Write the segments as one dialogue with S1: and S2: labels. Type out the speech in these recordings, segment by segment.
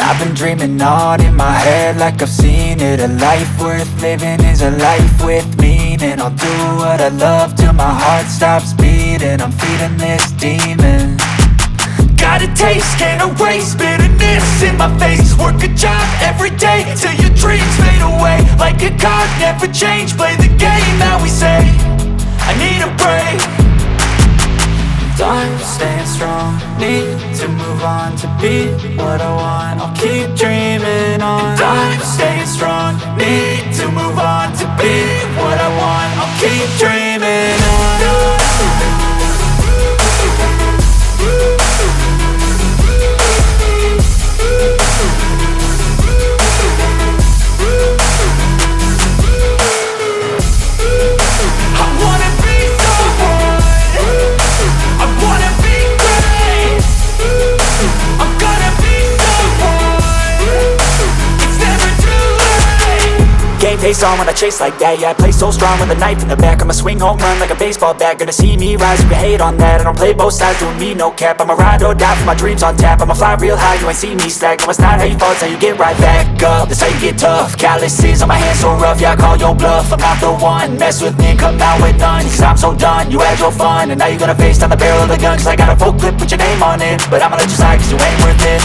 S1: I've been dreaming on in my head like I've seen it. A life worth living is a life with meaning. I'll do what I love till my heart stops beating. I'm feeding this demon. Got a taste, can't erase bitterness in my face. Work a job every day till your dreams fade away. Like a card, never change, play the game that we say. I need a break. Time staying strong, need to move on to be what I want. I'll keep dreaming on. Time staying strong, need to move on to be what I want. I'll keep dreaming on. Face on when I chase like that. Yeah, I play so strong with a knife in the back. I'ma swing home run like a baseball bat. Gonna see me rise, you can hate on that. I don't play both sides, doing me no cap. I'ma ride or die for my dreams on tap. I'ma fly real high, you ain't see me slack. No, it's not how you fall, it's how you get right back up. That's how you get tough. Calluses on my hands so rough, yeah, I call your bluff. I'm not the one, mess with me and come out with none. Cause I'm so done, you had your fun. And now you're gonna face down the barrel of the gun. Cause I got a full clip with your name on it. But I'ma let you slide cause you ain't worth it.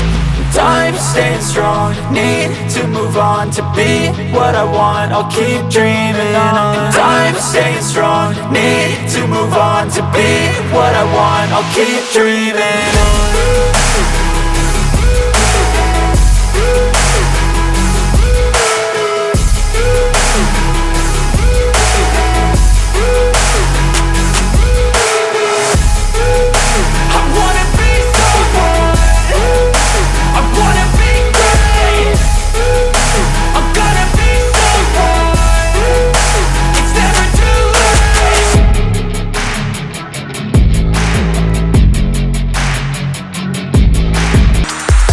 S1: Time staying strong, need to move on to be what I want. I'll keep dreaming on. Time staying strong, need to move on to be what I want. I'll keep dreaming on.